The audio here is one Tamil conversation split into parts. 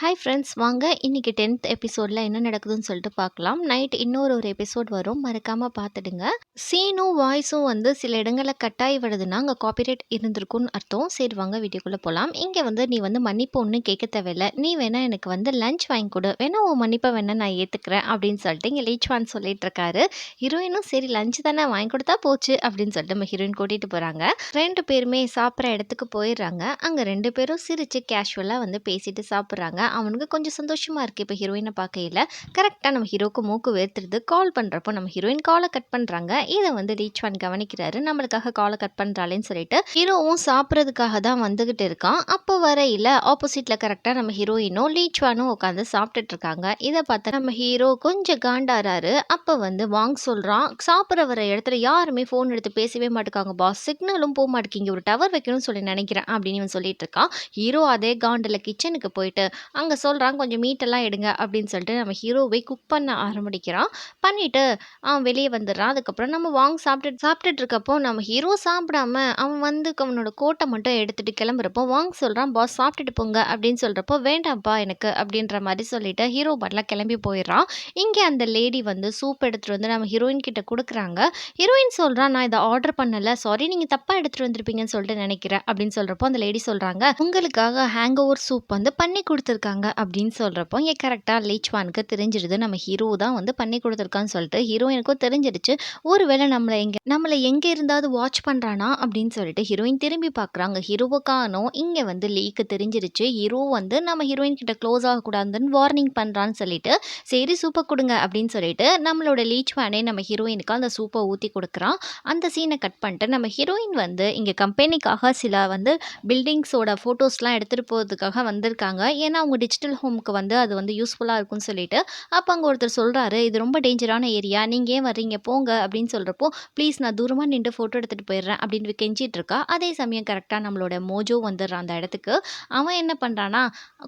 ஹாய் ஃப்ரெண்ட்ஸ், வாங்க இன்னைக்கு 10th எபிசோடில் என்ன நடக்குதுன்னு சொல்லிட்டு பார்க்கலாம். நைட் இன்னொரு எபிசோட் வரும், மறக்காமல் பார்த்துடுங்க. சீனும் வாய்ஸும் வந்து சில இடங்களில் கட்டாயி வருதுன்னா அங்கே காப்பிரைட் இருந்திருக்குன்னு அர்த்தம். சரி வாங்க வீடியோக்குள்ளே போகலாம். இங்கே வந்து நீ வந்து மன்னிப்பு ஒன்றும் கேட்க தேவையில்லை, நீ வேணா எனக்கு வந்து லஞ்ச் வாங்கி கொடு, வேணா உன் மன்னிப்பை வேணா நான் ஏற்றுக்கிறேன் அப்படின்னு சொல்லிட்டு இங்கே லீச்வான் சொல்லிட்டு இருக்காரு. ஹீரோயினும் சரி லஞ்ச் தானே வாங்கி கொடுத்தா போச்சு அப்படின்னு சொல்லிட்டு நம்ம ஹீரோயின் கூட்டிகிட்டு போகிறாங்க. ரெண்டு பேருமே சாப்பிட்ற இடத்துக்கு போயிடுறாங்க. அங்கே ரெண்டு பேரும் சிரித்து கேஷுவலாக வந்து பேசிட்டு சாப்பிட்றாங்க. அவனுக்கு கொஞ்சம் சந்தோஷமா இருக்குது இப்போ ஹீரோயினை பார்க்கையில். கரெக்டாக நம்ம ஹீரோக்கு மூக்கு வேர்த்துருது. கால் பண்ணுறப்போ நம்ம ஹீரோயின் காலை கட் பண்ணுறாங்க. இதை வந்து லீச்வான் கவனிக்கிறாரு. நம்மளுக்காக காலை கட் பண்ணுறாளேன்னு சொல்லிட்டு ஹீரோவும் சாப்பிட்றதுக்காக தான் வந்துகிட்டு இருக்கான். அப்போ வரையில் ஆப்போசிட்டில் கரெக்டாக நம்ம ஹீரோயினும் லீச்வானும் உட்காந்து சாப்பிட்டுட்டு இருக்காங்க. இதை பார்த்தா நம்ம ஹீரோ கொஞ்சம் காண்டாராரு. அப்போ வந்து வாங் சொல்கிறான், சாப்பிட்ற வர இடத்துல யாருமே ஃபோன் எடுத்து பேசவே மாட்டேக்காங்க பாஸ், சிக்னலும் போக மாட்டேங்கிங்க, ஒரு டவர் வைக்கணும்னு சொல்லி நினைக்கிறேன் அப்படின்னு இவன் சொல்லிட்டு இருக்கான். ஹீரோ அதே காண்டில் கிச்சனுக்கு போயிட்டு அங்கே சொல்கிறான், கொஞ்சம் மீட்டெல்லாம் எடுங்க அப்படின்னு சொல்லிட்டு நம்ம ஹீரோவை குக் பண்ண ஆரம்பிக்கிறான். பண்ணிவிட்டு அவன் வெளியே வந்துடுறான். அதுக்கப்புறம் நம்ம வாங் சாப்பிட்டுட்டு இருக்கப்போ நம்ம ஹீரோ சாப்பிடாம அவன் வந்து அவனோட கோட்டை மட்டும் எடுத்துகிட்டு கிளம்புறப்போ வாங் சொல்கிறான், பாஸ் சாப்பிட்டுட்டு போங்க அப்படின்னு சொல்கிறப்போ வேண்டாம்ப்பா எனக்கு அப்படின்ற மாதிரி சொல்லிட்டு ஹீரோ பாட்டில் கிளம்பி போயிடுறான். இங்கே அந்த லேடி வந்து சூப் எடுத்துகிட்டு வந்து நம்ம ஹீரோயின் கிட்ட கொடுக்குறாங்க. ஹீரோயின் சொல்கிறான், நான் இதை ஆர்டர் பண்ணலை, சாரி, நீங்கள் தப்பாக எடுத்துகிட்டு வந்திருப்பீங்கன்னு சொல்லிட்டு நினைக்கிறேன் அப்படின்னு சொல்கிறப்போ அந்த லேடி சொல்கிறாங்க, உங்களுக்காக ஹேங் ஓவர் சூப் வந்து பண்ணி கொடுத்துருக்காங்க அப்படின்னு சொல்கிறப்போ இங்கே கரெக்டாக லீச்வானுக்கு தெரிஞ்சிடுது நம்ம ஹீரோ தான் வந்து பண்ணி கொடுத்துருக்கான்னு சொல்லிட்டு. ஹீரோயினுக்கும் தெரிஞ்சிடுச்சு, ஒருவேளை நம்மளை எங்கே இருந்தாவது வாட்ச் பண்ணுறானா அப்படின்னு சொல்லிட்டு ஹீரோயின் திரும்பி பார்க்குறாங்க. ஹீரோவை காணோம். இங்கே வந்து லீக்கு தெரிஞ்சிருச்சு, ஹீரோ வந்து நம்ம ஹீரோயின் கிட்ட க்ளோஸ் ஆகக்கூடாதுன்னு வார்னிங் பண்ணுறான்னு சொல்லிட்டு சரி சூப்பை கொடுங்க அப்படின்னு சொல்லிட்டு நம்மளோட லீச்வானே நம்ம ஹீரோயினுக்கு அந்த சூப்பை ஊற்றி கொடுக்குறான். அந்த சீனை கட் பண்ணிட்டு நம்ம ஹீரோயின் வந்து இங்கே கம்பெனிக்காக சில வந்து பில்டிங்ஸோட ஃபோட்டோஸ்லாம் எடுத்துகிட்டு போகிறதுக்காக வந்திருக்காங்க. ஏன்னா அவங்க டிஜிட்டல் ஹோமுக்கு வந்து அது வந்து யூஸ்ஃபுல்லாக இருக்கும்னு சொல்லிட்டு. அப்போ அங்கே ஒருத்தர் சொல்கிறாரு, இது ரொம்ப டேஞ்சரான ஏரியா, நீங்கள் ஏன் வர்றீங்க போங்க அப்படின்னு சொல்கிறப்போ, ப்ளீஸ் நான் தூரமாக நின்று ஃபோட்டோ எடுத்துகிட்டு போயிடுறேன் அப்படின்னு கெஞ்சிட்டு இருக்கா. அதே சமயம் கரெக்டாக நம்மளோட மோஜோ வந்துடுறான் அந்த இடத்துக்கு. அவன் என்ன பண்ணுறான்னா,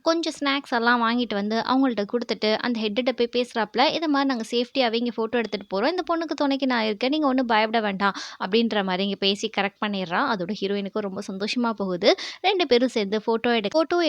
கொஞ்சம் ஸ்நாக்ஸ் எல்லாம் வாங்கிட்டு வந்து அவங்கள்ட்ட கொடுத்துட்டு அந்த ஹெட்டிட்ட போய் பேசுகிறாப்புல, இது மாதிரி நாங்கள் சேஃப்டியாகவே இங்கே ஃபோட்டோ எடுத்துகிட்டு போகிறோம், இந்த பொண்ணுக்கு துணைக்கு நான் இருக்கேன், நீங்கள் ஒன்றும் பயப்பட வேண்டாம் அப்படின்ற மாதிரி இங்கே பேசி கரெக்ட் பண்ணிடுறான். அதோட ஹீரோயினுக்கும் ரொம்ப சந்தோஷமாக போகுது. ரெண்டு பேரும் சேர்ந்து ஃபோட்டோ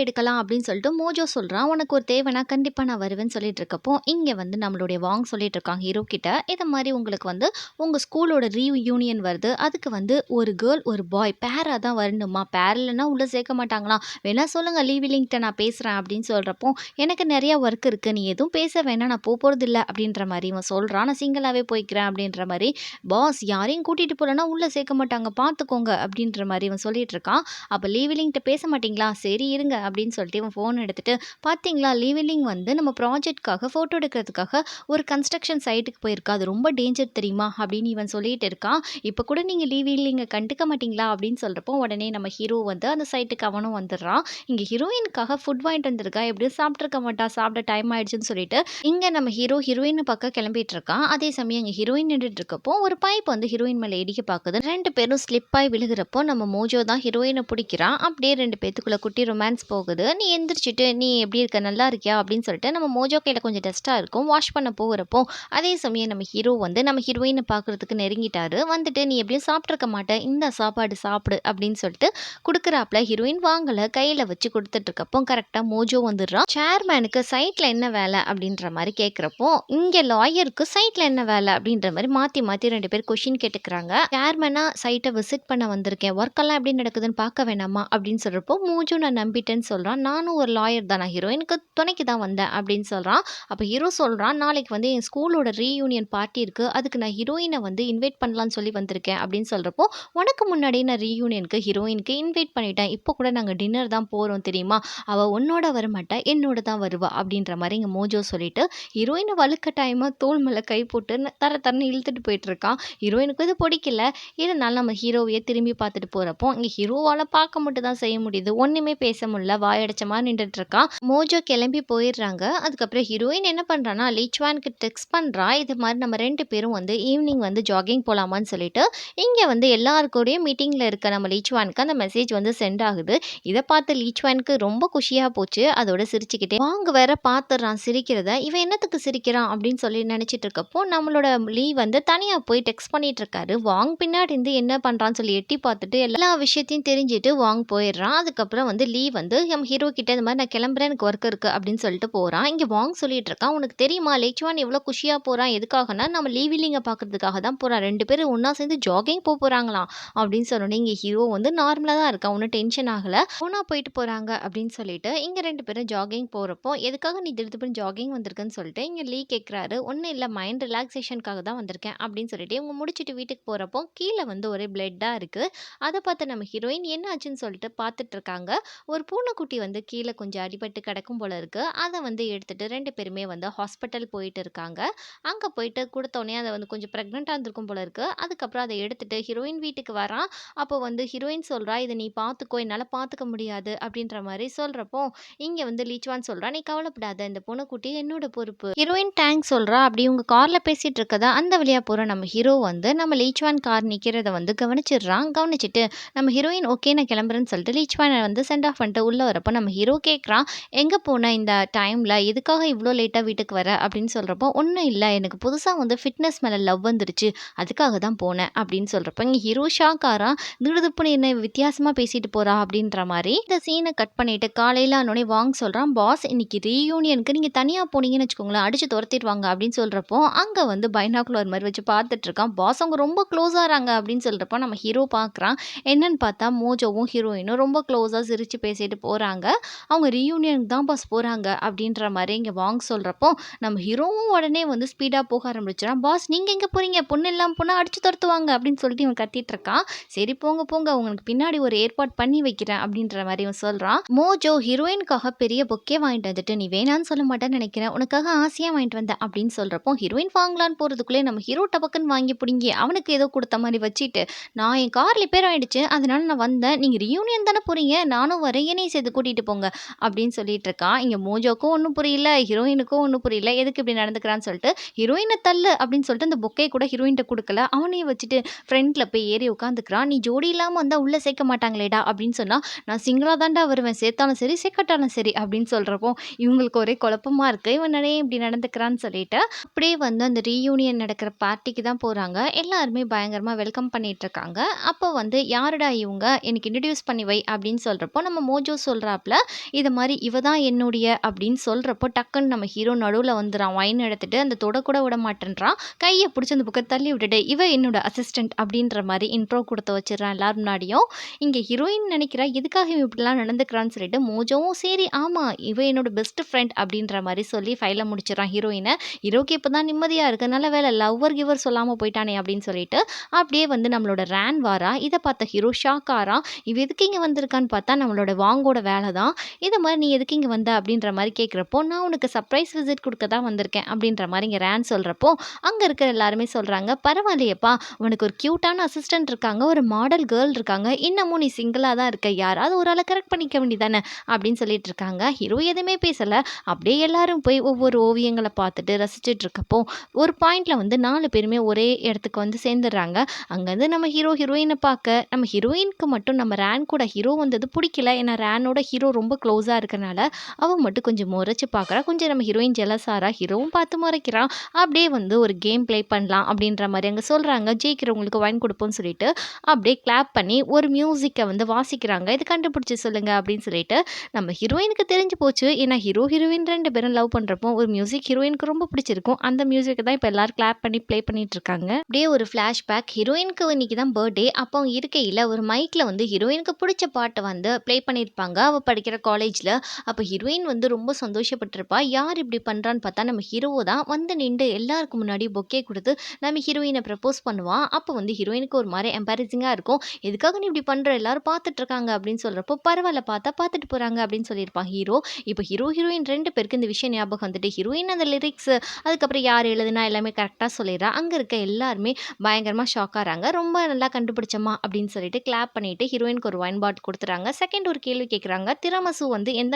எடுக்கலாம் அப்படின்னு சொல்லிட்டு மோஜோ சொல்கிறான், உனக்கு ஒரு தேவைன்னா கண்டிப்பாக நான் வருவேன்னு சொல்லிட்டு இருக்கப்போ இங்கே வந்து நம்மளுடைய வாங் சொல்லிட்டு இருக்காங்க ஹீரோ கிட்ட, இதை மாதிரி உங்களுக்கு வந்து உங்கள் ஸ்கூலோட ரீயூனியன் வருது, அதுக்கு வந்து ஒரு கேர்ள் ஒரு பாய் பேராக தான் வரணுமா, பேர் இல்லைன்னா உள்ளே சேர்க்க மாட்டாங்களாம், வேணா சொல்லுங்கள் லீவிலிங்கிட்ட நான் பேசுகிறேன் அப்படின்னு சொல்கிறப்போ எனக்கு நிறைய ஒர்க் இருக்குது, நீ எதுவும் பேச வேணாம், நான் போகிறது இல்லை அப்படின்ற மாதிரி இவன் சொல்கிறான். நான் சிங்கிளாகவே போய்க்கிறேன் அப்படின்ற மாதிரி. பாஸ் யாரையும் கூட்டிகிட்டு போகலன்னா உள்ளே சேர்க்க மாட்டாங்க பார்த்துக்கோங்க அப்படின்ற மாதிரி இவன் சொல்லிட்டு இருக்கான். அப்போ லீவிலிங்கிட்ட பேச மாட்டிங்களா, சரி இருங்க அப்படின்னு சொல்லிட்டு இவன் ஃபோன் எடுத்துகிட்டு, பார்த்தீங்களா லீவிலிங் வந்து நம்ம ப்ராஜெக்ட்காக ஃபோட்டோ எடுக்கிறதுக்காக ஒரு கன்ஸ்ட்ரக்ஷன் சைட்டுக்கு போயிருக்கா, அது ரொம்ப டேஞ்சர் தெரியுமா அப்படின்னு இவன் சொல்லிட்டு இருக்கான். இப்போ கூட நீங்கள் லீவிலிங்கை கண்டுக்க மாட்டிங்களா அப்படின்னு சொல்கிறப்போ உடனே நம்ம ஹீரோ வந்து அந்த சைட்டுக்கு அவனும் வந்துடுறான். இங்கே ஹீரோயினுக்காக ஃபுட் வாங்கிட்டு வந்திருக்கா, எப்படியும் சாப்பிட்ருக்க மாட்டா, சாப்பிட டைம் ஆயிடுச்சுன்னு சொல்லிட்டு இங்கே நம்ம ஹீரோயினை பக்கம் கிளம்பிட்டு இருக்கான். அதே சமயம் இங்கே ஹீரோயின் நின்றுட்டு இருக்கப்போ ஒரு பைப் வந்து ஹீரோயின் மேலே இடிக்க பார்க்குது. ரெண்டு பேரும் ஸ்லிப் ஆகி விழுகிறப்போ நம்ம மோஜோ தான் ஹீரோயினை பிடிக்கிறான். அப்படியே ரெண்டு பேத்துக்குள்ள குட்டி ரொமான்ஸ் போகுது. நீ எந்திரிச்சிட்டு நீ எப்படி இருக்க நல்லா இருக்கியா அப்படின்னு சொல்லிட்டு நம்ம மோஜோ கையில் கொஞ்சம் டஸ்ட்டாக இருக்கும், வாஷ் பண்ண போகிறப்போ அதே சமயம் நம்ம ஹீரோ வந்து நம்ம ஹீரோயினை பார்க்குறதுக்கு நெருங்கிட்டாரு. வந்துட்டு நீ எப்படியும் சாப்பிட்ருக்க மாட்டேன், இந்த சாப்பாடு சாப்பிடு அப்படின்னு சொல்லிட்டு கொடுக்குறாப்புல. ஹீரோயின் வாங்கலை, கையில் வச்சு கொடுத்துட்டு இருக்கப்போ கரெக்டாக மோஜோ வந்துடுறான். சேர்மேனுக்கு சைட்டில் என்ன வேலை அப்படின்ற மாதிரி கேட்குறப்போ இங்கே லாயருக்கு சைட்டில் என்ன வேலை அப்படின்ற மாதிரி மாற்றி மாற்றி ரெண்டு பேர் கொஷின் கேட்டுக்கிறாங்க. சேர்மேனாக சைட்டை விசிட் பண்ண வந்திருக்கேன், ஒர்க்கெல்லாம் எப்படி நடக்குதுன்னு பார்க்க வேணாமா அப்படின்னு சொல்கிறப்போ மோஜோ நான் நம்பிட்டேன்னு சொல்கிறான். நானும் ஒரு லாயர் தான், நான் ஹீரோயினுக்கு துணைக்கு தான் வந்தேன் அப்படின்னு சொல்கிறான். அப்போ ஹீரோ சொல்கிறான், நாளைக்கு வந்து என் ஸ்கூலோட ரீயூனியன் பார்ட்டி இருக்குது, அதுக்கு நான் ஹீரோயினை வந்து இன்வைட் பண்ணலான்னு சொல்லி வந்திருக்கேன் அப்படின்னு சொல்கிறப்போ உனக்கு முன்னாடி நான் ரீயூனியனுக்கு ஹீரோயினுக்கு இன்வைட் பண்ணிட்டேன், இப்போ கூட நாங்கள் டின்னர் தான் போகிறோம் தெரியுமா, அவள் உன்னோட வரமாட்டா என்னோட தான் வருவா அப்படின்ற மாதிரி இங்கே மோஜோ சொல்லிட்டு ஹீரோயினை வலுக்கட்டாயமாக தோள் மேலே கை போட்டு தரன்னு இழுத்துட்டு போயிட்டு இருக்கான். ஹீரோயினுக்கு இது பிடிக்கல, இதனால நம்ம ஹீரோவையே திரும்பி பார்த்துட்டு போகிறப்போ இங்கே ஹீரோவால் பார்க்க மட்டும் தான் செய்ய முடியுது, ஒன்றுமே பேச முடியல, வாயடைச்ச மாதிரி நின்றுட்டு இருக்கான். மோஜோ கிளம்பி போயிடுறாங்க. அதுக்கப்புறம் ஹீரோயின் என்ன பண்ணுறான்னா லீச்வானுக்கு டெக்ஸ்ட் பண்ணுறா, இது மாதிரி நம்ம ரெண்டு பேரும் வந்து ஈவினிங் வந்து ஜாகிங் போகலாமான்னு சொல்லிட்டு. இங்கே வந்து எல்லாருக்கூடயும் மீட்டிங்கில் இருக்க நம்ம லீச்வானுக்கு அந்த மெசேஜ் வந்து சென்ட் ஆகுது. இதை பார்த்து லீச்வானுக்கு ரொம்ப குஷியாக போச்சு. அதோட சிரிச்சுக்கிட்டே வாங்க வேற பார்த்துடுறான் சிரிக்கிறத. இவன் என்னத்துக்கு சிரிக்கிறான் அப்படின்னு சொல்லி நினச்சிட்டு இருக்கப்போ நம்மளோட லீ வந்து தனியாக போய் டெக்ஸ்ட் பண்ணிட்டு இருக்காரு. வாங் பின்னாடி இருந்து என்ன பண்ணுறான்னு சொல்லி எட்டி பார்த்துட்டு எல்லா விஷயத்தையும் தெரிஞ்சுட்டு வாங் போயிடுறான். அதுக்கப்புறம் வந்து லீ வந்து நம்ம ஹீரோ கிட்ட இந்த மாதிரி நான் கிளம்ப கிளம்புறேன் எனக்கு ஒர்க் இருக்கு அப்படின்னு சொல்லிட்டு போறான். இங்க வாங் சொல்லிட்டு இருக்கான், "உனக்கு தெரியுமா லேச்சுவான் எவ்வளோ குஷியா போறான் எதுக்காகன்னா, நம்ம லீ வில்லிங்க பார்க்கறதுக்காக தான் போறான். 2 பேரும் ஒண்ணா சேர்ந்து ஜாகிங் போறாங்களாம்." அப்படின்னு சொன்னோனே இங்க ஹீரோ வந்து நார்மலா தான் இருக்கான். ஒண்ணும் டென்ஷன் ஆகல. ஒண்ணா போயிட்டு போறாங்க அப்படின்னு சொல்லிட்டு, இங்க 2 பேரும் ஜாகிங் போறப்போ, "எதுக்காக நீ திடுதிப்புன்னு ஜாகிங் வந்திருக்கன்னு?" சொல்லிட்டு இங்க லீ கேட்குறாரு. "ஒண்ணும் இல்ல மைண்ட் ரிலாக்சேஷனுக்காக தான் வந்திருக்கேன்." அப்படின்னு சொல்லிட்டு இவங்க முடிச்சுட்டு வீட்டுக்கு போறப்போ, கீழ வந்து ஒரே பிளட்டா இருக்கு. அத பார்த்த நம்ம ஹீரோயின் என்ன ஆச்சுன்னு சொல்லிட்டு பார்த்துட்டு இருக்காங்க. ஒரு பூனைக்குட்டி வந்து கீழ கொஞ்சம் அடிபட்டு கிடக்கும் போல இருக்கு. அத வந்து எடுத்துட்டு 2 பேருமே வந்து ஹாஸ்பிட்டல் போயிட்டு இருக்காங்க. அங்க போயிட்டு குடுத்தோனே அத வந்து கொஞ்சம் பிரெக்னன்ட்டா இருந்திருக்கும் போல இருக்கு. அதுக்கப்புறம் அத எடுத்துட்டு ஹீரோயின் வீட்டுக்கு வரான். அப்போ வந்து ஹீரோயின் சொல்றா, "இத நீ பார்த்துக்கோ. என்னால பார்த்துக்க முடியாது." அப்படின்ற மாரி சொல்றப்போ, இங்க வந்து லீச்சுவான் சொல்றான், "நீ கவலைப்படாத. இந்த பூனைக்குட்டி என்னோட பொறுப்பு." ஹீரோயின் தேங்க்ஸ் சொல்றா. அப்படி இவங்க கார்ல பேசிட்டு இருக்கத அந்த வழியா போற நம்ம ஹீரோ வந்து நம்ம லீச்சுவான் கார் நிக்கிறத வந்து கவனிச்சிடுறான். கவனிச்சுட்டு நம்ம ஹீரோயின் ஓகே நான் கிளம்புறேன்னு சொல்லிட்டு லீச்சுவான வந்து சென்ட் ஆஃப் பண்ணிட்டு உள்ள வரப்போ நம்ம ஹீரோ கேட்குறான், "எங்க போன இந்த டைம்ல? எதுக்காக இவ்ளோ லேட்டா வீட்டுக்கு வர?" அப்படின்னு சொல்றப்போ, "ஒண்ணும் இல்ல. எனக்கு புதுசா வந்து ஃபிட்னஸ் மேல லவ் வந்துருச்சு. அதுக்காக தான் போனேன்." அப்படின்னு சொல்றப்போ, இங்க ஹீரோ ஷாக் ஆறான். திடுதிப்புன்னு என்ன வித்தியாசமா பேசிட்டு போறா அப்படின்ற மாரி. இந்த சீன கட் பண்ணிட்டு காலையில ஆனோனே வாங் சொல்றான், "பாஸ் இன்னைக்கு ரீயூனியனுக்கு நீங்க தனியா போனீங்கன்னு வச்சுக்கோங்களேன், அடிச்சு துரத்திருவாங்க." அப்படின்னு சொல்றப்போ, அங்க வந்து பைனாகுலர் மாரி வச்சு பார்த்துட்டு இருக்கான். பாஸ் அவங்க ரொம்ப க்ளோஸ் ஆறாங்க அப்படின்னு சொல்றப்போ, நம்ம ஹீரோ பார்க்குறான். என்னன்னு பார்த்தா மோஜோவும், ஹீரோயினும் ரொம்ப க்ளோஸா சிரிச்சு பேசிட்டு போறாங்க. அவங்க ரீயூனியனுக்கு தான் பாஸ் போறாங்க அப்படின்ற மாரி இங்க வாங் சொல்றப்போ, நம்ம ஹீரோவும் உடனே வந்து ஸ்பீடா போக ஆரம்பிச்சுறான். "பாஸ் நீங்க எங்க போறீங்க? பொண்ணு இல்லாம போனா அடிச்சு துரத்துவாங்க." அப்படின்னு சொல்லிட்டு இவன் கத்திட்டு இருக்கான். "சரி போங்க, போங்க. உங்களுக்கு பின்னாடி ஒரு ஏற்பாடு பண்ணி வைக்கிறேன்." அப்படின்ற மாரி இவன் சொல்றான். மோஜோ ஹீரோயினுக்காக பெரிய பொக்கே வாங்கிட்டு வந்துட்டு, "நீ வேணான்னு சொல்ல மாட்டேன்னு நினைக்கிறேன். உனக்காக ஆசையா வாங்கிட்டு வந்தேன்." அப்படின்னு சொல்றப்போ, ஹீரோயின் வாங்கலான்னு போறதுக்குள்ளே நம்ம ஹீரோ டபக்குன்னு வாங்கி புடுங்கி அவனுக்கு ஏதோ குடுத்த மாரி வச்சுட்டு, "நான் என் கார் ரிப்பேர் ஆயிடுச்சு. அதனால நான் வந்தேன். நீங்க ரீயூனியன் தானே போறீங்க. நானும் வரேன். என்னையும் சேர்த்து கூட்டிட்டு போங்க." அப்படின்னு சொல்லிட்டு இருக்கான். இங்க மோஜோக்கும் ஒண்ணும் புரியல. ஹீரோயினுக்கும் ஒண்ணும் புரியல. எதுக்கு இப்படி நடந்துக்கிறான்னு சொல்லிட்டு, "ஹீரோயின தள்ளு." அப்படின்னு சொல்லிட்டு அந்த பொக்கே கூட ஹீரோயின்ட்ட குடுக்கல. அவனையும் வச்சுட்டு ஃப்ரண்ட்ல போய் ஏறி உட்காந்துக்கிறான். "நீ ஜோடி இல்லாம வந்தா உள்ள சேர்க்க மாட்டாங்களேடா." அப்படின்னு சொன்னா, "நான் சிங்கிளா தான்டா வருவேன். சேர்த்தாலும் சரி, சேர்க்காட்டாலும் சரி." அப்படின்னு சொல்றப்போ, இவங்களுக்கு ஒரே குழப்பமா இருக்கு. இவன் ஏன் இப்படி நடந்துக்கிறான்னு சொல்லிட்டு, அப்படியே வந்து அந்த ரீயூனியன் நடக்கிற பார்ட்டிக்கு தான் போறாங்க. எல்லாருமே பயங்கரமா வெல்கம் பண்ணிட்டு இருக்காங்க. அப்போ வந்து, "யாருடா இவங்க? எனக்கு இன்ட்ரோடியூஸ் பண்ணி வை." அப்படின்னு சொல்றப்போ, நம்ம மோஜோ சொல்றாப்ல, "இது மாரி இவ தான் என்னுடைய." அப்படின்னு சொல்றப்போ, டக்குன்னு நம்ம ஹீரோ நடுவுல வந்துறான். ஒயின் எடுத்துட்டு அந்த தொடக்கூட விட மாட்டேன்றான். கைய புடிச்சு அந்த பக்கம் தள்ளி விட்டுட்டு, "இவ என்னோட அசிஸ்டன்ட்." அப்படின்ற மாரி இன்ட்ரோ குடுத்து வச்சுடுறான் எல்லார் முன்னாடியும். இங்க ஹீரோயின் நினைக்கிறா, எதுக்காக இவன் இப்படிலாம் நடந்துக்கிறான்னு சொல்லிட்டு, மோஜோவும், "சரி ஆமா, இவ என்னோட பெஸ்ட் ஃப்ரெண்ட்." அப்படின்ற மாரி சொல்லி ஃபைல முடிச்சுறான் ஹீரோயின. ஹீரோக்கு இப்பதான் நிம்மதியா இருக்கு. நல்ல வேளை லவ்வர் கிவ்வர் சொல்லாம போயிட்டானே அப்படின்னு சொல்லிட்டு, அப்படியே வந்து நம்மளோட ரான் வாரா. இத பார்த்த ஹீரோ ஷாக் ஆறான். இவ எதுக்கு இங்க வந்திருக்கான்னு பார்த்தா நம்மளோட வாங்கோட வேல தான். "இது மாரி நீ எதுக்கு இங்க வந்த?" அப்படின்ற மாரி கேட்கிறப்போ, "நான் உனக்கு சர்ப்ரைஸ் விசிட் குடுக்க தான் வந்திருக்கேன்." அப்படின்ற மாரி இங்க ரான் சொல்றப்போ, அங்க இருக்கிற எல்லாருமே சொல்றாங்க, "பரவாயில்லையேப்பா, உனக்கு ஒரு கியூட்டான அசிஸ்டன்ட் இருக்காங்க. ஒரு மாடல் கேர்ள் இருக்காங்க. இன்னமும் நீ சிங்கிளா தான் இருக்க. யாராவது ஒரு ஆள கரெக்ட் பண்ணிக்க வேண்டியதானே." அப்படின்னு சொல்லிட்டு இருக்காங்க. ஹீரோ எதுவுமே பேசல. அப்படியே எல்லாரும் போய் ஒவ்வொரு ஓவியங்கள பார்த்துட்டு ரசிச்சுட்டு இருக்கப்போ, ஒரு பாயிண்ட்ல வந்து 4 பேருமே ஒரே இடத்துக்கு வந்து சேர்ந்துடுறாங்க. அங்கருந்து நம்ம ஹீரோ ஹீரோயின பார்க்க, நம்ம ஹீரோயினுக்கு மட்டும் நம்ம ரான் கூட ஹீரோ வந்தது பிடிக்கல. ஏன்னா ரானோட ஹீரோ ரொம்ப க்ளோஸா இருக்கனால, அவ மட்டும் கொஞ்சம் முறைச்சு பார்க்குறா. கொஞ்சம் நம்ம ஹீரோயின் ஜெலஸ் ஆறா. ஹீரோவும் பார்த்து முறைக்கிறான். அப்படியே வந்து ஒரு கேம் ப்ளே பண்ணலாம் அப்படின்ற மாரி அங்க சொல்றாங்க. ஜெயிக்கிறவங்களுக்கு ஒயின் குடுப்போம்னு சொல்லிட்டு, அப்படியே கிளாப் பண்ணி ஒரு மியூசிக்க வந்து வாசிக்கிறாங்க. "இத கண்டுபிடிச்சு சொல்லுங்க." அப்படின்னு சொல்லிட்டு, நம்ம ஹீரோயினுக்கு தெரிஞ்சு போச்சு. ஏன்னா ஹீரோ, ஹீரோயின் 2 பேரும் லவ் பண்றப்போ ஒரு மியூசிக் ஹீரோயினுக்கு ரொம்ப பிடிச்சிருக்கும். அந்த மியூசிக்க தான் இப்ப எல்லாரும் கிளாப் பண்ணி ப்ளே பண்ணிட்டு இருக்காங்க. அப்படியே ஒரு ஃபிளாஷ்பேக். ஹீரோயினுக்கு இன்னைக்கு தான் பர்த்டே. அப்போ அவங்க இருக்கையில ஒரு மைக்ல வந்து ஹீரோயினுக்கு பிடிச்ச பாட்ட வந்து ப்ளே பண்ணியிருப்பாங்க. அவ படிக்கிற காலேஜ்ல. அப்ப ஹீரோயின் வந்து ரொம்ப சந்தோஷப்பட்டிருப்பா. யார் இப்படி பண்றான்னு பார்த்தா நம்ம ஹீரோ தான் வந்து நின்டு எல்லாருக்கு முன்னாடி பொக்கே குடுத்து நம்ம ஹீரோயின ப்ரப்போஸ் பண்ணுவான். அப்போ வந்து ஹீரோயினுக்கு ஒரு மாரி எம்பாரசிங்கா இருக்கும். "எதுக்காக நீ இப்படி பண்ற? எல்லாரும் பார்த்துட்டு இருக்காங்க." அப்படின்னு சொல்றப்போ, "பரவால்ல பார்த்தா பார்த்துட்டு போறாங்க." அப்படின்னு சொல்லியிருப்பான் ஹீரோ. இப்ப ஹீரோ, ஹீரோயின் 2 பேருக்கு இந்த விஷயம் ஞாபகம் வந்துட்டு, ஹீரோயின் அந்த லிரிக்ஸ் அதுக்கப்புறம் யார் எழுதுனா எல்லாமே கரெக்ட்டா சொல்லிர்றா. அங்க இருக்க எல்லாருமே பயங்கரமா ஷாக் ஆறாங்க. "ரொம்ப நல்லா கண்டுபிடிச்சம்மா." அப்படின்னு சொல்லிட்டு கிளாப் பண்ணிட்டு ஹீரோயினுக்கு ஒரு ஒயின் பாட்டில் குடுத்துறாங்க. செகண்ட் ஒரு கேள்வி கேட்குறாங்க. "திரமசு வந்து எந்த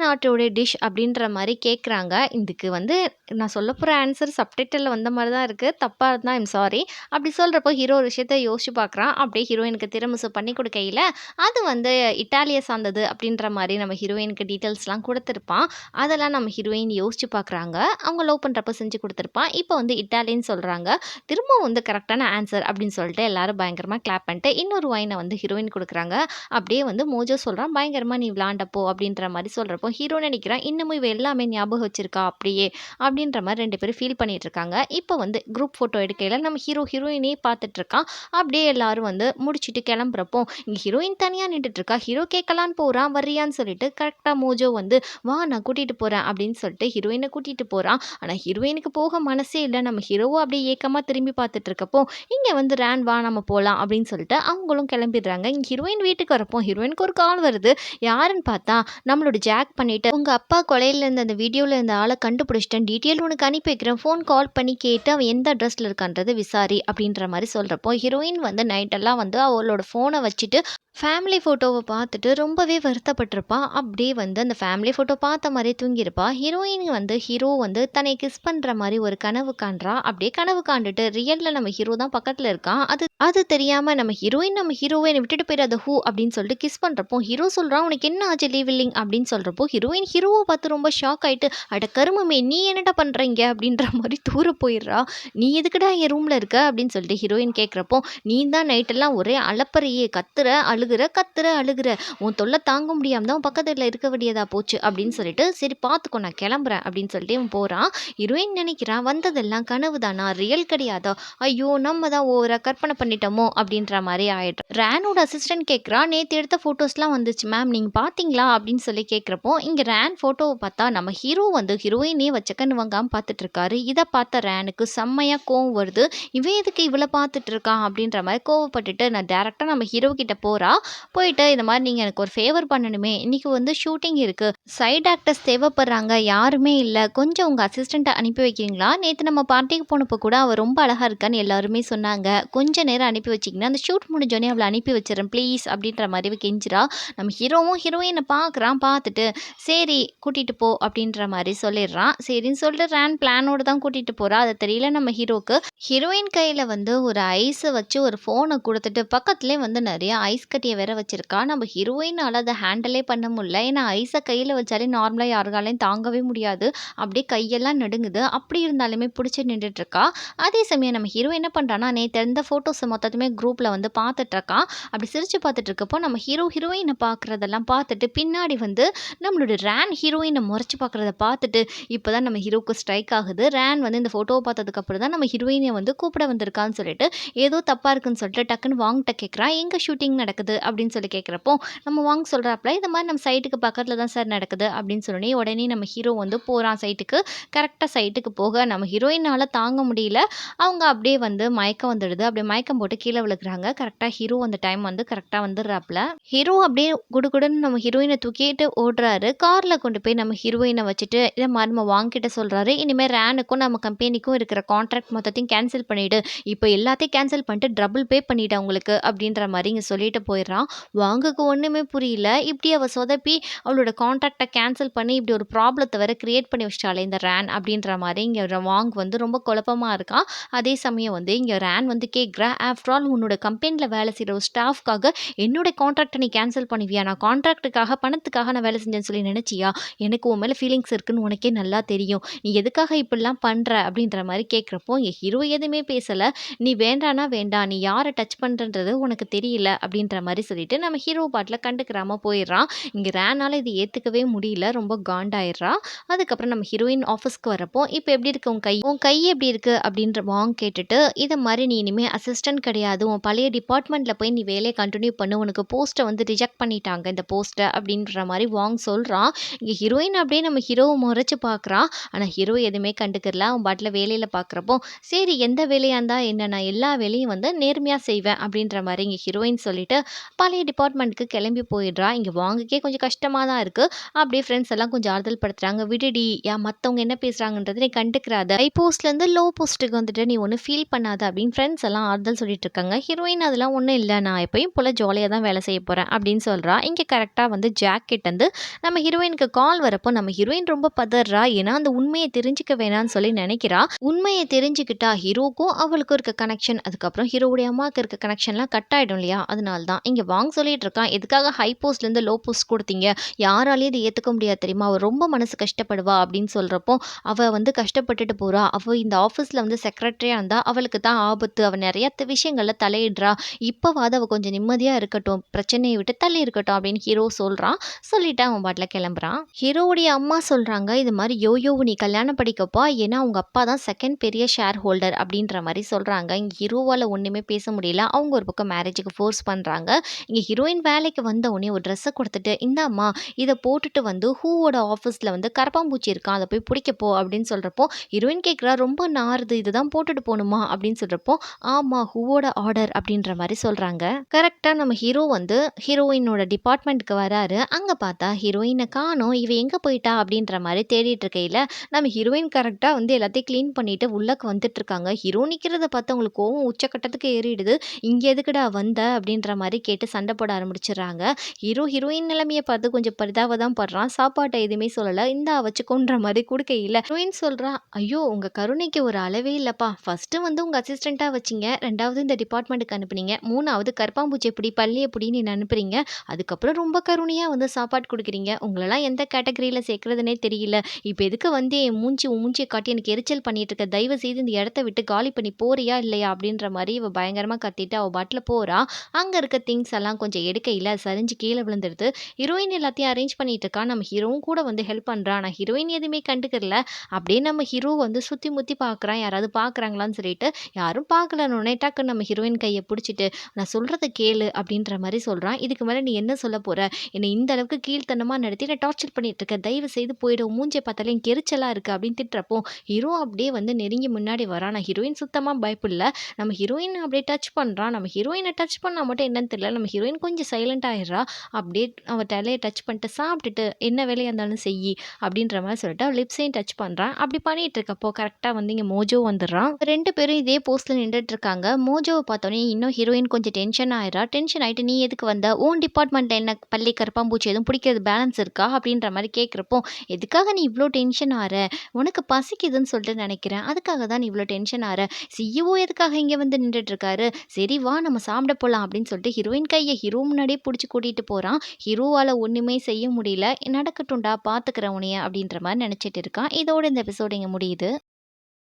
நாட்டோட டிஷ்?" அப்படின்ற மாரி கேட்குறாங்க. இதுக்கு வந்து நான் சொல்லப் போற ஆன்சர் சப்டைட்டில்ல வந்த மாரி தான் இருக்கு. தப்பா இருந்தா ஐ அம் சாரி. அப்படி சொல்றப்போ ஹீரோ ஒரு விஷயத்த யோசிச்சு பார்க்குறான். அப்படியே ஹீரோயினுக்கு திரமசு பண்ணி குடுக்கையில, அது வந்து இட்டாலிய சார்ந்தது அப்படின்ற மாரி நம்ம ஹீரோயினுக்கு டீட்டெயில்ஸ்லாம் குடுத்திருப்பான். அதெல்லாம் நம்ம ஹீரோயின் யோசிச்சு பார்க்குறாங்க. அவங்க லவ் பண்றப்ப செஞ்சு குடுத்திருப்பான். இப்போ வந்து இட்டாலியன்னு சொல்றாங்க. திரும்பவும் வந்து கரெக்ட்டான ஆன்சர் அப்படின்னு சொல்லிட்டு எல்லாரும் பயங்கரமா கிளாப் பண்ணிட்டு இன்னொரு ஒயின வந்து ஹீரோயின் குடுக்குறாங்க. அப்படியே வந்து மோஜோ சொல்றான், "பயங்கரமா நீ விளையாண்டப்போ." அப்படின்ற மாரி சொல்றப்போ, ஹீரோ நினைக்கிறான், இன்னமும் இவ எல்லாமே ஞாபகம் வச்சிருக்கா அப்படியே, அப்படின்ற மாரி 2 பேரும் ஃபீல் பண்ணிட்டு இருக்காங்க. இப்ப வந்து குரூப் ஃபோட்டோ எடுக்கையில நம்ம ஹீரோ, ஹீரோயினையே பார்த்துட்டு இருக்கான். அப்படியே எல்லாரும் வந்து முடிச்சுட்டு கிளம்புறப்போ, இங்க ஹீரோயின் தனியா நின்னுட்டு இருக்கா. ஹீரோ கேட்கலான்னு போறான், வர்றியான்னு சொல்லிட்டு கரெக்ட்டா மோஜோ வந்து, "வா நான் கூட்டிட்டு போறேன்" அப்படின்னு சொல்லிட்டு ஹீரோயின கூட்டிட்டு போறான். ஆனா ஹீரோயினுக்கு போக மனசே இல்ல. நம்ம ஹீரோவும் அப்படியே ஏக்கமா திரும்பி பார்த்துட்டு இருக்கப்போ, இங்க வந்து "ரான் வா நம்ம போலாம்" அப்படின்னு சொல்லிட்டு அவங்களும் கிளம்பிடுறாங்க. இங்க ஹீரோயின் வீட்டுக்கு வரப்போ, ஹீரோயினுக்கு ஒரு கால் வருது. யாருன்னு பார்த்தா, நம்மளோட ஜாக் பண்ணிட்டு, "உங்க அப்பா கொலையில இருந்த அந்த வீடியோல இருந்த ஆள கண்டுபிடிச்சிட்டேன். டீட்டெயில் உனக்கு அனுப்பி வைக்கிறேன். ஃபோன் கால் பண்ணி கேட்டு அவன் எந்த அட்ரஸ்ல இருக்கான்றத விசாரி" அப்படின்ற மாரி சொல்றப்போ, ஹீரோயின் வந்து நைட்டெல்லாம் வந்து அவளோட ஃபோன வச்சுட்டு ஃபேமிலி ஃபோட்டோவ பார்த்துட்டு ரொம்பவே வருத்தப்பட்டிருப்பா. அப்படியே வந்து அந்த ஃபேமிலி ஃபோட்டோ பார்த்த மாரியே தூங்கியிருப்பா. ஹீரோயின் வந்து ஹீரோ வந்து தன்னை கிஸ் பண்ற மாரி ஒரு கனவு காண்றா. அப்படியே கனவு காண்டுட்டு ரியல்ல நம்ம ஹீரோ தான் பக்கத்துல இருக்கான். அது அது தெரியாம நம்ம ஹீரோயின் நம்ம ஹீரோவ என்ன விட்டுட்டு போயிறாத ஹூ அப்படின்னு சொல்லிட்டு கிஸ் பண்றப்போ, ஹீரோ சொல்றான், "உனக்கு என்ன ஆச்சு லீவ் இல்லிங்" அப்படின்னு சொல்றப்போ, ஹீரோயின் ஹீரோவ பார்த்து ரொம்ப ஷாக் ஆயிட்டு, "அட கருமமே நீ என்னடா பண்ற இங்க?" அப்படின்ற மாரி தூர போயிடுறா. "நீ எதுக்குடா என் ரூம்ல இருக்க?" அப்படின்னு சொல்லிட்டு ஹீரோயின் கேட்கிறப்போ, "நீ தான் நைட்டெல்லாம் ஒரே அலப்பறையே, கத்துற, கத்துற, அழுகுற. உன் தொல்ல தாங்க முடியாம தான் உன் பக்கத்துல இருக்க வேண்டியதா போச்சு" அப்படின்னு சொல்லிட்டு, "சரி பார்த்துக்கோ நான் கிளம்புறேன்" அப்படின்னு சொல்லிட்டு இவன் போறான். ஹீரோயின் நினைக்கிறா, வந்ததெல்லாம் கனவு தானா? ரியல் கிடையாதா? ஐயோ! நம்ம தான் ஓவரா கற்பனை பண்ணிட்டோமோ! அப்படின்ற மாரி ஆயிடுறா. ரானோட அசிஸ்டன்ட் கேட்கிறா, "நேத்து எடுத்த ஃபோட்டோஸ்லாம் வந்துச்சு மேம். நீங்க பார்த்தீங்களா?" அப்படின்னு சொல்லி கேட்கிறப்போ, இங்க ரான் ஃபோட்டோவ பார்த்தா நம்ம ஹீரோ வந்து ஹீரோயினையே வச்சக்கன்னு வாங்காம பார்த்துட்டு இருக்காரு. இத பார்த்த ரானுக்கு செம்மையா கோவம் வருது. இவன் எதுக்கு இவள பார்த்துட்டு இருக்கான்? அப்படின்ற மாரி கோவப்பட்டுட்டு நான் டைரக்ட்டா நம்ம ஹீரோ கிட்ட போறா. போயிட்டு இந்த மாரி நீங்க எனக்கு ஒரு ஃபேவர் பண்ணணுமே! இன்னைக்கு வந்து ஷூட்டிங் இருக்கு. சைட் ஆக்டர்ஸ் தேவைப்படுறாங்க. யாருமே இல்ல. கொஞ்சம் உங்க அசிஸ்டன்ட்ட அனுப்பி வைக்கிறீங்களா? நேத்து நம்ம பார்ட்டிக்கு போனப்போ கூட அவ ரொம்ப அழகா இருக்கான்னு எல்லாருமே சொன்னாங்க. கொஞ்ச நேரம் அனுப்பி வச்சீங்கன்னா, அந்த ஷூட் முடிஞ்சோனே அவள அனுப்பி வச்சுர்றேன் ப்ளீஸ் அப்படின்ற மாரி இவ கெஞ்சுறா. நம்ம ஹீரோவும் ஹீரோயின பார்க்குறான். பார்த்துட்டு, "சரி கூட்டிட்டு போ" அப்படின்ற மாரி சொல்லிடுறான். சரின்னு சொல்லிட்டு ரான் பிளானோட தான் கூட்டிட்டு போறா. அது தெரியல நம்ம ஹீரோக்கு. ஹீரோயின் கையில வந்து ஒரு ஐஸ வச்சு ஒரு ஃபோன குடுத்துட்டு, பக்கத்திலேயே வந்து நெறைய ஐஸ் கட்டிய வேற வச்சிருக்கா. நம்ம ஹீரோயினால அத ஹேண்டிலே பண்ண முடியல. ஏன்னா, ஐஸ கையில வச்சாலே நார்மலா யாருனாலயும் தாங்கவே முடியாது. அப்படியே கையெல்லாம் நடுங்குது. அப்படி இருந்தாலுமே புடிச்சு நின்னுட்டு இருக்கா. அதே சமயம் நம்ம ஹீரோ என்ன பண்றான்னா, நேத்து இருந்த ஃபோட்டோஸ மொத்தத்தையுமே குரூப்ல வந்து பார்த்துட்டு இருக்கான். அப்படி சிரிச்சு பார்த்துட்டு இருக்கப்போ, நம்ம ஹீரோ ஹீரோயின பார்க்குறதெல்லாம் பார்த்துட்டு, பின்னாடி வந்து நம்மளோட ரான் ஹீரோயின மொறச்சு பார்க்குறத பார்த்துட்டு, இப்பதான் நம்ம ஹீரோக்கு ஸ்ட்ரைக் ஆகுது. ரான் வந்து இந்த ஃபோட்டோவ பார்த்ததுக்கு அப்புறம் தான் நம்ம ஹீரோயின வந்து கூப்பிட வந்திருக்கான்னு சொல்லிட்டு, ஏதோ தப்பா இருக்குன்னு சொல்லிட்டு டக்குன்னு வாங்ட்ட கேட்குறான். "எங்க ஷூட்டிங் நடக்குது?" அப்படின்னு சொல்லி கேட்குறப்போ, நம்ம வாங் சொல்றாப்ல, "இந்த மாரி நம்ம சைட்டுக்கு பக்கத்துல தான் சார் நடக்குது" அப்படின்னு சொன்னோனே, உடனே நம்ம ஹீரோ வந்து போறான் சைட்டுக்கு. கரெக்ட்டா சைட்டுக்கு போக நம்ம ஹீரோயினால தாங்க முடியல. அவங்க அப்படியே வந்து மயக்கம் வந்துடுது. அப்படியே மயக்கம் போட்டு கீழ விழுகுறாங்க. கரெக்ட்டா ஹீரோ அந்த டைம் வந்து கரெக்ட்டா வந்துடுறாப்ல. ஹீரோ அப்படியே குடுகுடுன்னு நம்ம ஹீரோயின தூக்கிட்டு ஓடுறாரு. கார்ல கொண்டு போய் நம்ம ஹீரோயின வச்சுட்டு, இத மாரி நம்ம வாங் கிட்ட சொல்றாரு. "இனிமே ரானுக்கும் நம்ம கம்பெனிக்கும் இருக்கிற கான்ட்ராக்ட் மொத்தத்தையும் கேன்சல் பண்ணிடு. இப்ப எல்லாத்தையும் கேன்சல் பண்ணிட்டு டபுள் பே பண்ணிட்டேன் உங்களுக்கு" அப்படின்ற மாரி இங்க சொல்லிட்டு போயிடுறான். வாங்குக்கு ஒண்ணுமே புரியல. இப்படி அவ சொதப்பி அவளோட கான்ட்ராக்ட்ட கேன்சல் பண்ணி இப்படி ஒரு ப்ராப்ளத்த வேற கிரியேட் பண்ணி வச்சுட்டாளே இந்த ரான் அப்படின்ற மாரி இங்க வாங் வந்து ரொம்ப குழப்பமா இருக்கான். அதே சமயம் வந்து இங்க ரான் வந்து கேட்கிறா, "ஆஃப்டர் ஆல் உன்னோட கம்பெனில வேலை செய்ற ஒரு ஸ்டாஃப்காக என்னோட கான்ட்ராக்ட்ட நீ கேன்சல் பண்ணுவியா? நான் கான்ட்ராக்ட்டுக்காக பணத்துக்காக நான் வேலை செஞ்சேன்னு சொல்லி நினைச்சியா? எனக்கு உன் மேல ஃபீலிங்ஸ் இருக்குன்னு உனக்கே நல்லா தெரியும். நீ எதுக்காக இப்படிலாம் பண்ற?" அப்படின்ற மாரி கேட்கிறப்போ, என் ஹீரோ எதுவுமே பேசல. "நீ வேண்டான்னா வேண்டாம். நீ யார டச் பண்றன்றது உனக்கு தெரியல" அப்படின்ற மாரி சொல்லிட்டு நம்ம ஹீரோ பாட்டுல கண்டுக்கிறாம போயிடுறான். இங்க ரானால இது ஏத்துக்கவே முடியல. ரொம்ப காண்டாயிடுறா. அதுக்கப்புறம் நம்ம ஹீரோயின் ஆஃபீஸ்க்கு வரப்போ, "இப்ப எப்படி இருக்கு உன் கை? உன் கை எப்படி இருக்கு?" அப்படின்ற வாங் கேட்டுட்டு, "இத மாரி நீ இனிமே அசிஸ்டன்ட் கிடையாது. உன் பழைய டிபார்ட்மெண்ட்ல போய் நீ வேலைய கன்டின்யூ பண்ணு. உனக்கு போஸ்ட்ட வந்து ரிஜெக்ட் பண்ணிட்டாங்க இந்த போஸ்ட்ட" அப்படின்ற மாரி வாங் சொல்றான். இங்க ஹீரோயின் அப்படியே நம்ம ஹீரோவ மொறச்சு பார்க்குறா. ஆனா ஹீரோ எதுவுமே கண்டுக்கறல. அவன் பாட்டுல வேலையில பார்க்குறப்போ, "சரி எந்த வேலையா இருந்தா என்ன? நான் எல்லா வேலையும் வந்து நேர்மையா செய்வேன்" அப்படின்ற மாரி இங்க ஹீரோயின் சொல்லிட்டு, பழைய டிபார்ட்மெண்ட்க்கு கிளம்பி போயிடுறா. இங்க வாங்குக்கே கொஞ்சம் கஷ்டமா தான் இருக்கு. அப்படியே ஃப்ரெண்ட்ஸ் எல்லாம் கொஞ்சம் ஆறுதல் படுத்துறாங்க. "விடுடி, மத்தவங்க என்ன பேசுறாங்கன்றத நீ கண்டுக்கிறாத. ஹை போஸ்ட்லேருந்து லோ போஸ்ட்டுக்கு வந்துட்ட. நீ ஒண்ணும் ஃபீல் பண்ணாத" அப்படின்னு ஃப்ரெண்ட்ஸ் எல்லாம் ஆறுதல் சொல்லிட்டு இருக்காங்க. ஹீரோயின் அதெல்லாம் ஒண்ணும் இல்ல. நான் எப்பயும் போல ஜாலியா தான் வேலை செய்ய போறேன் அப்படின்னு சொல்றா. இங்க கரெக்ட்டா வந்து ஜாக் கிட்டருந்து நம்ம ஹீரோயினுக்கு கால் வரப்போ, நம்ம ஹீரோயின் ரொம்ப பதர்றா. ஏன்னா அந்த உண்மைய தெரிஞ்சுக்க வேணான்னு சொல்லி நினைக்கிறா. உண்மைய தெரிஞ்சுக்கிட்டா ஹீரோக்கும் அவளுக்கும் இருக்க கனெக்ஷன், அதுக்கப்புறம் ஹீரோவுடைய அம்மாவுக்கு இருக்க கனெக்ஷன்லாம் கட் ஆயிடும் இல்லையா? அதனால தான். இங்க வாங்க சொல்லிட்டு இருக்கான். எதுக்காக ஹை போஸ்ட்லேருந்து லோ போஸ்ட் குடுத்தீங்க? யாராலயும் இத ஏத்துக்க முடியாது தெரியுமா? அவ ரொம்ப மனசு கஷ்டப்படுவா அப்படின்னு சொல்றப்போ, அவ வந்து கஷ்டப்பட்டுட்டு போறா. அவ இந்த ஆஃபீஸ்ல வந்து செக்ரட்டரியா இருந்தா அவளுக்கு தான் ஆபத்து. அவ நெறைய விஷயங்கள்ல தலையிடுறா. இப்பவாது அவ கொஞ்சம் நிம்மதியா இருக்கட்டும். பிரச்சனைய விட்டு தள்ளி இருக்கட்டும் அப்படின்னு ஹீரோ சொல்றான். சொல்லிட்டு அவன் பாட்டுல கிளம்புறான். ஹீரோவுடைய அம்மா சொல்றாங்க, "இது மாரி யோயோவ நீ கல்யாணம் பண்ணிக்கப்பா. ஏன்னா உங்க அப்பா தான் 2ண்ட் பெரிய ஷேர் ஹோல்டர்" அப்படின்ற மாரி சொல்றாங்க. இங்க ஹீரோவால ஒண்ணுமே பேச முடியல. அவங்க ஒரு பக்கம் மேரேஜுக்கு ஃபோர்ஸ் பண்றாங்க. இங்க ஹீரோயின் வேலைக்கு வந்த உடனே ஒரு ட்ரெஸ்ஸ குடுத்துட்டு, "இந்தாம்மா இத போட்டுட்டு வந்து ஹூவோட ஆஃபீஸ்ல வந்து கரப்பான்பூச்சி இருக்கான். அத போய் புடிக்க போ" அப்படின்னு சொல்றப்போ, ஹீரோயின் கேட்கிறா, "ரொம்ப நாறுது. இதுதான் போட்டுட்டு போணுமா?" அப்படின்னு சொல்றப்போ, "ஆமா ஹூவோட ஆர்டர்" அப்படின்ற மாரி சொல்றாங்க. கரெக்ட்டா நம்ம ஹீரோ வந்து ஹீரோயினோட டிபார்ட்மெண்ட்க்கு வராரு. அங்க பார்த்தா ஹீரோயின காணோம். இவ எங்க போயிட்டா? அப்படின்ற மாரி தேடிட்டு இருக்கையில, நம்ம ஹீரோயின் கரெக்ட்டா வந்து எல்லாத்தையும் கிளீன் பண்ணிட்டு உள்ளக்க வந்துட்டு இருக்காங்க. ஹீரோ நிக்கிறத பார்த்து அவங்களுக்கு கோவம் உச்சக்கட்டத்துக்கு ஏறிடுது. "இங்க எதுக்குடா வந்த?" அப்படின்ற மாரி கேட்டு சண்ட போட ஆரம்பிச்சுடுறாங்க. ஹீரோயின் நிலைமைய பார்த்து கொஞ்சம் பரிதாபம் படுறான். சாப்பாட்ட எதுவுமே சொல்லல. "இந்தா வச்சுக்கோன்ற" மாரி குடுக்கையில, ஹீரோயின் சொல்றா, "ஐயோ! உங்க கருணைக்கு ஒரு அளவே இல்லப்பா. ஃபர்ஸ்ட்டு வந்து உங்க அசிஸ்டன்ட்டா வச்சீங்க. 2வது இந்த டிபார்ட்மெண்ட்க்கு அனுப்புனீங்க. 3வது கரப்பான்பூச்சிய புடி, பல்லிய புடின்னு என்ன அனுப்புறீங்க. அதுக்கப்புறம் ரொம்ப கருணையா வந்து சாப்பாடு குடுக்குறீங்க. உங்களலாம் எந்த கேட்டகரியில சேர்க்கிறதுன்னே தெரியல. இப்ப எதுக்கு வந்து என் உன் மூஞ்சிய காட்டி எனக்கு எரிச்சல் பண்ணிட்டு இருக்க? தயவு செய்து இந்த இடத்த விட்டு காலி பண்ணி போறியா? இல்லையா?" அப்படின்ற மாரி இவ பயங்கரமா கத்திட்டு அவ பாட்டுல போறா. அங்க இருக்க திங்ஸ் எல்லாம் கொஞ்சம் எடுக்கையில சரிஞ்சு கீழ விழுந்துடுது. ஹீரோயின் எல்லாத்தையும் அரேஞ்ச் பண்ணிட்டு இருக்கா. நம்ம ஹீரோவும் கூட வந்து ஹெல்ப் பண்றா. ஆனா ஹீரோயின் எதுவுமே கண்டுக்கறல. அப்படியே நம்ம ஹீரோ வந்து சுத்தி முத்தி பார்க்குறான். யாராவது பார்க்குறாங்களான்னு சொல்லிட்டு, யாரும் பார்க்கலன்னோனே டக்குன்னு நம்ம ஹீரோயின் கைய புடிச்சுட்டு, "நான் சொல்றத கேளு" அப்படின்ற மாரி சொல்றான். "இதுக்கு மேல நீ என்ன சொல்லப் போற? என்னை இந்த அளவுக்கு கீழ்த்தனமா நடத்தி என்ன டார்ச்சர் பண்ணிட்டு இருக்க. தயவு செய்து போயிடு. உன் மூஞ்சிய பார்த்தாலே எனக்கு எரிச்சலா இருக்கு" அப்படின்னு திட்டுறப்போ, ஹீரோ அப்படியே வந்து நெருங்கி முன்னாடி வரான். ஆனா ஹீரோயின் சுத்தமா பயப்படல. நம்ம ஹீரோயின் அப்படியே டச் பண்றான். நம்ம ஹீரோயின டச் பண்ணா மட்டும் என்னன்னு தெரியல. நம்ம ஹீரோயின் கொஞ்சம் சைலண்ட் ஆயிடுறா. அப்படியே அவ தலைய டச் பண்ணிட்டு, "சாப்பிட்டுட்டு என்ன வேலையா இருந்தாலும் செய்யி" அப்படின்ற மாரி சொல்லிட்டு அவ லிப்ஸையும் டச் பண்றான். அப்படி பண்ணிட்டு இருக்கப்போ கரெக்ட்டா வந்து இங்க மோஜோ வந்துடுறான். 2 பேரும் இதே போஸ்ல நின்னுட்டு இருக்காங்க. மோஜோவ பார்த்தோனே இன்னும் ஹீரோயின் கொஞ்சம் டென்ஷன் ஆயிடுறா. டென்ஷன் ஆயிட்டு, "நீ எதுக்கு வந்த? உன் டிபார்ட்மெண்ட்ல என்ன பல்லி, கரப்பான்பூச்சி எதுவும் பிடிக்கிறது பேலன்ஸ் இருக்கா?" அப்படின்ற மாரி கேட்கிறப்போ, "எதுக்காக நீ இவ்ளோ டென்ஷன் ஆற? உனக்கு பசிக்குதுன்னு சொல்லிட்டு நெனைக்கிறேன். அதுக்காக தான் நீ இவ்ளோ டென்ஷன் ஆற. சிஇஓ எதுக்காக இங்க வந்து நின்னுட்டு இருக்காரு? சரி வா நம்ம சாப்பிட போலாம்" அப்படின்னு சொல்லிட்டு ஹீரோயின் கைய ஹீரோ முன்னாடியே புடிச்சு கூட்டிட்டு போறான். ஹீரோவால ஒண்ணுமே செய்ய முடியல. "நடக்கட்டும்டா பார்த்துக்கிறேன் உன்னைய" அப்படின்ற மாரி நெனச்சிட்டு இருக்கான். இதோட இந்த எபிசோட் இங்க முடியுது.